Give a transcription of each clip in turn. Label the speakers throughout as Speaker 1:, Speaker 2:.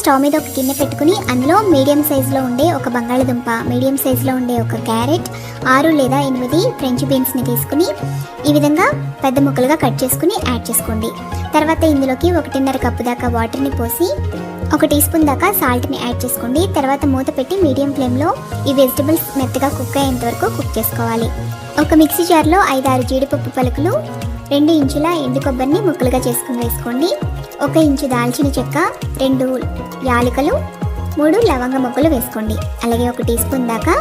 Speaker 1: Stove మీద ఒక గిన్నె పెట్టుకుని అందులో మీడియం సైజులో ఉండే ఒక బంగాళదుంప, మీడియం సైజులో ఉండే ఒక క్యారెట్, 6 లేదా 8 ఫ్రెంచ్ బీన్స్ని తీసుకుని ఈ విధంగా పెద్ద ముక్కలుగా కట్ చేసుకుని యాడ్ చేసుకోండి. తర్వాత ఇందులోకి 1.5 కప్పు దాకా వాటర్ని పోసి 1 టీ స్పూన్ దాకా సాల్ట్ని యాడ్ చేసుకోండి. తర్వాత మూత పెట్టి మీడియం ఫ్లేమ్లో ఈ వెజిటబుల్స్ మెత్తగా కుక్ అయ్యేంత వరకు కుక్ చేసుకోవాలి. ఒక మిక్సీ జార్లో 5-6 జీడిపప్పు పలుకులు, 2 ఇంచుల ఎండు కొబ్బరిని ముక్కలుగా చేసుకుని వేసుకోండి. 1 ఇంచు దాల్చిన చెక్క, 2 యాలకులు, 3 లవంగ మొగ్గలు వేసుకోండి. అలాగే 1 టీ స్పూన్ దాకా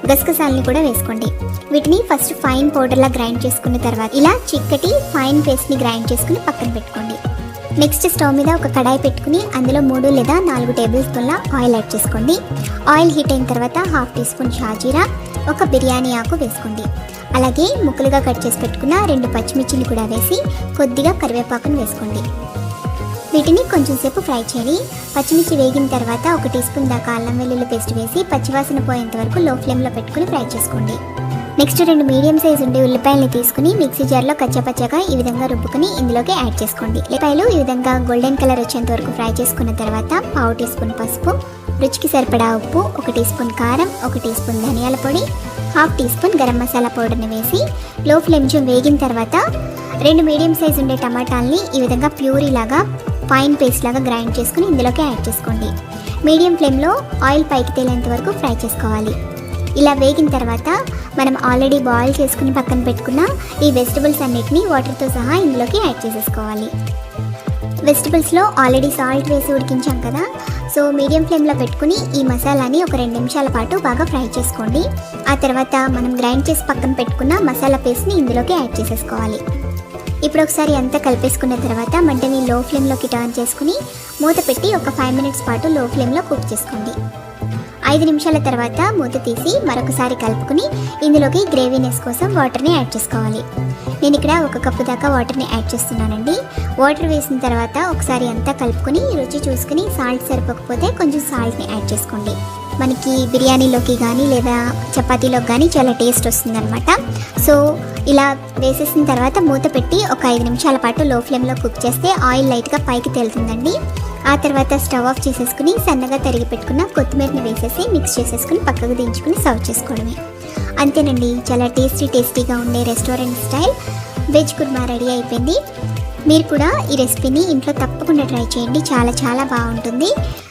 Speaker 1: గసగసాలని కూడా వేసుకోండి. వీటిని ఫస్ట్ ఫైన్ పౌడర్లా గ్రైండ్ చేసుకున్న తర్వాత ఇలా చిక్కటి ఫైన్ పేస్ట్ని గ్రైండ్ చేసుకుని పక్కన పెట్టుకోండి. నెక్స్ట్ స్టవ్ మీద ఒక కడాయి పెట్టుకుని అందులో 3 లేదా 4 టేబుల్ స్పూన్ల ఆయిల్ యాడ్ చేసుకోండి. ఆయిల్ హీట్ అయిన తర్వాత 1/2 టీ స్పూన్ షాజీరా, 1 బిర్యానీ ఆకు వేసుకోండి. అలాగే ముక్కలుగా కట్ చేసి పెట్టుకున్న 2 పచ్చిమిర్చిని కూడా వేసి కొద్దిగా కరివేపాకును వేసుకోండి. వీటిని కొంచెం సేపు ఫ్రై చేయాలి. పచ్చిమిర్చి వేగిన తర్వాత 1 టీ స్పూన్ దాకా అల్లం వెల్లుల్లి పేస్ట్ వేసి పచ్చివాసన పోయేంత వరకు లో ఫ్లేమ్లో పెట్టుకుని ఫ్రై చేసుకోండి. నెక్స్ట్ 2 మీడియం సైజు ఉండే ఉల్లిపాయలని తీసుకుని మిక్సీ జార్లో కచ్చాపచ్చాగా ఈ విధంగా రుబ్బుకుని ఇందులోకి యాడ్ చేసుకోండి. ఉల్లిపాయలు ఈ విధంగా గోల్డెన్ కలర్ వచ్చేంత వరకు ఫ్రై చేసుకున్న తర్వాత 1/2 టీ స్పూన్ పసుపు, రుచికి సరిపడా ఉప్పు, 1 టీ స్పూన్ కారం, 1 టీ స్పూన్ ధనియాల పొడి, 1/2 టీ స్పూన్ గరం మసాలా పౌడర్ని వేసి లో ఫ్లేమ్ వేగిన తర్వాత 2 మీడియం సైజు ఉండే టమాటాలని ఈ విధంగా ప్యూరీ లాగా ఫైన్ పేస్ట్ లాగా గ్రైండ్ చేసుకుని ఇందులోకి యాడ్ చేసుకోండి. మీడియం ఫ్లేమ్లో ఆయిల్ పైకి తేలేంత వరకు ఫ్రై చేసుకోవాలి. ఇలా వేగిన తర్వాత మనం ఆల్రెడీ బాయిల్ చేసుకుని పక్కన పెట్టుకున్న ఈ వెజిటబుల్స్ అన్నిటినీ వాటర్తో సహా ఇందులోకి యాడ్ చేసేసుకోవాలి. వెజిటబుల్స్లో ఆల్రెడీ సాల్ట్ వేసి ఉడికించాం కదా, సో మీడియం ఫ్లేమ్లో పెట్టుకుని ఈ మసాలాని ఒక 2 నిమిషాల పాటు బాగా ఫ్రై చేసుకోండి. ఆ తర్వాత మనం గ్రైండ్ చేసి పక్కన పెట్టుకున్న మసాలా పేస్ట్ని ఇందులోకి యాడ్ చేసేసుకోవాలి. ఇప్పుడు ఒకసారి అంతా కలిపేసుకున్న తర్వాత మంటని లో ఫ్లేమ్లోకి టర్న్ చేసుకుని మూత పెట్టి ఒక 5 మినిట్స్ పాటు లో ఫ్లేమ్లో కుక్ చేసుకోండి. 5 నిమిషాల తర్వాత మూత తీసి మరొకసారి కలుపుకుని ఇందులోకి గ్రేవీనెస్ కోసం వాటర్ని యాడ్ చేసుకోవాలి. నేను ఇక్కడ 1 కప్పు దాకా వాటర్ని యాడ్ చేస్తున్నానండి. వాటర్ వేసిన తర్వాత ఒకసారి అంతా కలుపుకొని రుచి చూసుకుని సాల్ట్ సరిపోకపోతే కొంచెం సాల్ట్ని యాడ్ చేసుకోండి. మనకి బిర్యానీలోకి కానీ లేదా చపాతీలోకి కానీ చాలా టేస్ట్ వస్తుందన్నమాట. సో ఇలా వేసేసిన తర్వాత మూత పెట్టి ఒక 5 నిమిషాల పాటు లో ఫ్లేమ్లో కుక్ చేస్తే ఆయిల్ లైట్గా పైకి తేలుతుందండి. ఆ తర్వాత స్టవ్ ఆఫ్ చేసేసుకుని సన్నగా తరిగి పెట్టుకున్న కొత్తిమీరని వేసేసి మిక్స్ చేసేసుకుని పక్కకు దించుకుని సర్వ్ చేసుకోవడమే. అంతేనండి, చాలా టేస్టీగా ఉండే restaurant style veg kurma ready అయిపోయింది. మీరు కూడా ఈ రెసిపీని ఇంట్లో తప్పకుండా ట్రై చేయండి, చాలా బాగుంటుంది.